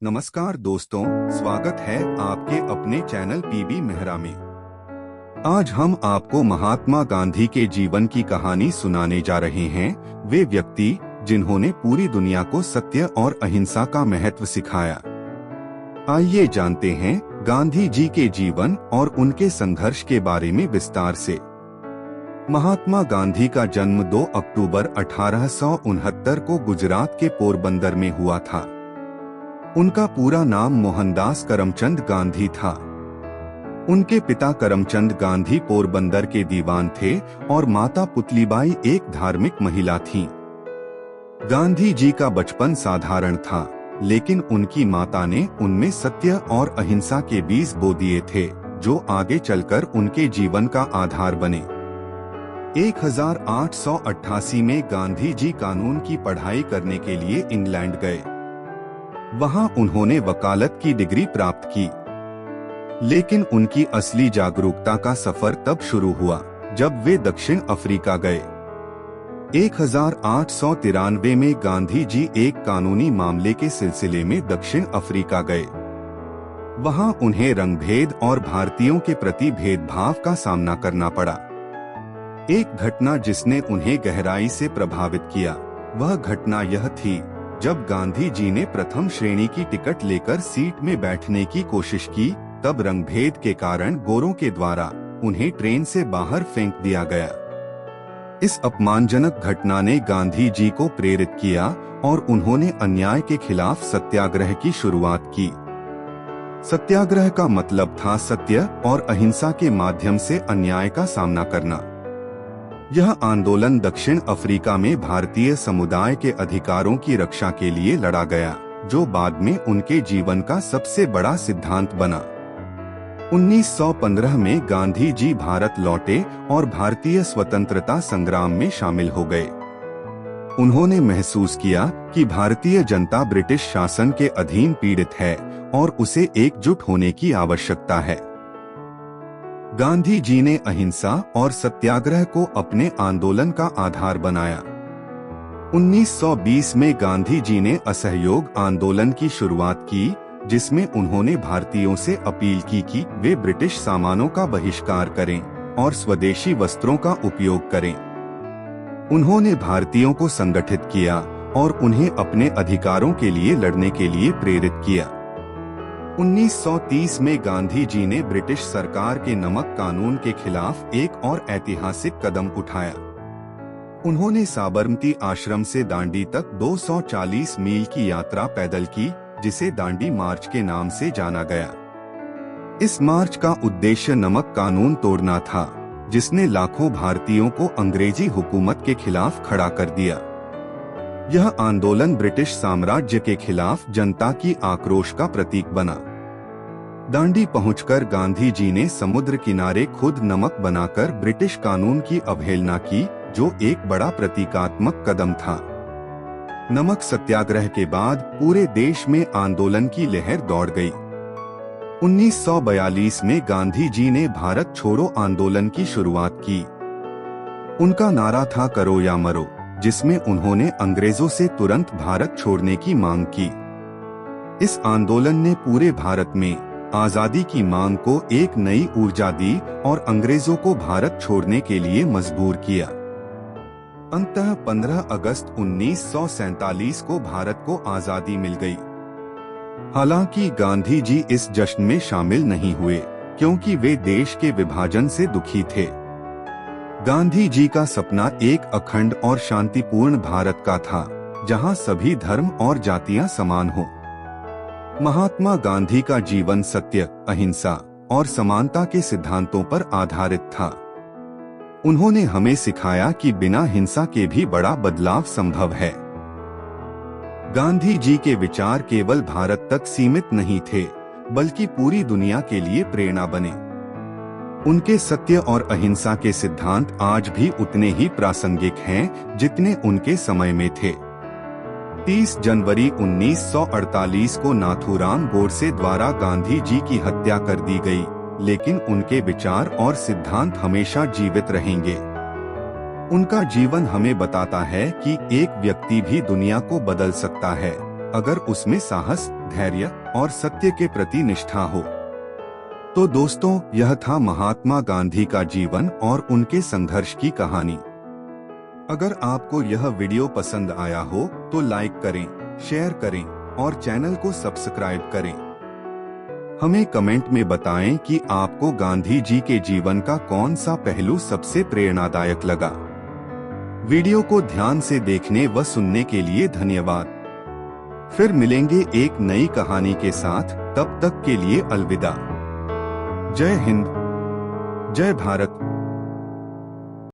नमस्कार दोस्तों, स्वागत है आपके अपने चैनल पीबी मेहरा में। आज हम आपको महात्मा गांधी के जीवन की कहानी सुनाने जा रहे हैं। वे व्यक्ति जिन्होंने पूरी दुनिया को सत्य और अहिंसा का महत्व सिखाया। आइए जानते हैं गांधी जी के जीवन और उनके संघर्ष के बारे में विस्तार से। महात्मा गांधी का जन्म 2 अक्टूबर 1869 को गुजरात के पोरबंदर में हुआ था। उनका पूरा नाम मोहनदास करमचंद गांधी था। उनके पिता करमचंद गांधी पोरबंदर के दीवान थे और माता पुतलीबाई एक धार्मिक महिला थीं। गांधी जी का बचपन साधारण था, लेकिन उनकी माता ने उनमें सत्य और अहिंसा के बीज बो दिए थे, जो आगे चलकर उनके जीवन का आधार बने। 1888 में गांधी जी कानून की पढ़ाई करने के लिए इंग्लैंड गए। वहां उन्होंने वकालत की डिग्री प्राप्त की, लेकिन उनकी असली जागरूकता का सफर तब शुरू हुआ जब वे दक्षिण अफ्रीका गए। 1893 में गांधी जी एक कानूनी मामले के सिलसिले में दक्षिण अफ्रीका गए। वहां उन्हें रंगभेद और भारतीयों के प्रति भेदभाव का सामना करना पड़ा। एक घटना जिसने उन्हें गहराई से प्रभावित किया, वह घटना यह थी जब गांधी जी ने प्रथम श्रेणी की टिकट लेकर सीट में बैठने की कोशिश की। तब रंगभेद के कारण गोरों के द्वारा उन्हें ट्रेन से बाहर फेंक दिया गया। इस अपमानजनक घटना ने गांधी जी को प्रेरित किया और उन्होंने अन्याय के खिलाफ सत्याग्रह की शुरुआत की। सत्याग्रह का मतलब था सत्य और अहिंसा के माध्यम से अन्याय का सामना करना। यह आंदोलन दक्षिण अफ्रीका में भारतीय समुदाय के अधिकारों की रक्षा के लिए लड़ा गया, जो बाद में उनके जीवन का सबसे बड़ा सिद्धांत बना। 1915 में गांधी जी भारत लौटे और भारतीय स्वतंत्रता संग्राम में शामिल हो गए। उन्होंने महसूस किया कि भारतीय जनता ब्रिटिश शासन के अधीन पीड़ित है और उसे एकजुट होने की आवश्यकता है। गांधी जी ने अहिंसा और सत्याग्रह को अपने आंदोलन का आधार बनाया। 1920 में गांधी जी ने असहयोग आंदोलन की शुरुआत की, जिसमें उन्होंने भारतीयों से अपील की कि वे ब्रिटिश सामानों का बहिष्कार करें और स्वदेशी वस्त्रों का उपयोग करें। उन्होंने भारतीयों को संगठित किया और उन्हें अपने अधिकारों के लिए लड़ने के लिए प्रेरित किया। 1930 में गांधी जी ने ब्रिटिश सरकार के नमक कानून के खिलाफ एक और ऐतिहासिक कदम उठाया। उन्होंने साबरमती आश्रम से दांडी तक 240 मील की यात्रा पैदल की, जिसे दांडी मार्च के नाम से जाना गया। इस मार्च का उद्देश्य नमक कानून तोड़ना था, जिसने लाखों भारतीयों को अंग्रेजी हुकूमत के खिलाफ खड़ा कर दिया। यह आंदोलन ब्रिटिश साम्राज्य के खिलाफ जनता की आक्रोश का प्रतीक बना। दांडी पहुंचकर गांधी जी ने समुद्र किनारे खुद नमक बनाकर ब्रिटिश कानून की अवहेलना की, जो एक बड़ा प्रतीकात्मक कदम था। नमक सत्याग्रह के बाद पूरे देश में आंदोलन की लहर दौड़ गई। 1942 में गांधी जी ने भारत छोड़ो आंदोलन की शुरुआत की। उनका नारा था करो या मरो, जिसमें उन्होंने अंग्रेजों से तुरंत भारत छोड़ने की मांग की। इस आंदोलन ने पूरे भारत में आजादी की मांग को एक नई ऊर्जा दी और अंग्रेजों को भारत छोड़ने के लिए मजबूर किया। अंततः 15 अगस्त 1947 को भारत को आजादी मिल गई। हालांकि गांधी जी इस जश्न में शामिल नहीं हुए, क्योंकि वे देश के विभाजन से दुखी थे। गांधी जी का सपना एक अखंड और शांतिपूर्ण भारत का था, जहां सभी धर्म और जातियां समान हों। महात्मा गांधी का जीवन सत्य, अहिंसा और समानता के सिद्धांतों पर आधारित था। उन्होंने हमें सिखाया कि बिना हिंसा के भी बड़ा बदलाव संभव है। गांधी जी के विचार केवल भारत तक सीमित नहीं थे, बल्कि पूरी दुनिया के लिए प्रेरणा बने। उनके सत्य और अहिंसा के सिद्धांत आज भी उतने ही प्रासंगिक हैं जितने उनके समय में थे। 30 जनवरी 1948 को नाथूराम गोडसे द्वारा गांधी जी की हत्या कर दी गई, लेकिन उनके विचार और सिद्धांत हमेशा जीवित रहेंगे। उनका जीवन हमें बताता है कि एक व्यक्ति भी दुनिया को बदल सकता है अगर उसमें साहस, धैर्य और सत्य के प्रति निष्ठा हो। तो दोस्तों, यह था महात्मा गांधी का जीवन और उनके संघर्ष की कहानी। अगर आपको यह वीडियो पसंद आया हो तो लाइक करें, शेयर करें और चैनल को सब्सक्राइब करें। हमें कमेंट में बताएं कि आपको गांधी जी के जीवन का कौन सा पहलू सबसे प्रेरणादायक लगा। वीडियो को ध्यान से देखने व सुनने के लिए धन्यवाद। फिर मिलेंगे एक नई कहानी के साथ, तब तक के लिए अलविदा। जय हिंद, जय भारत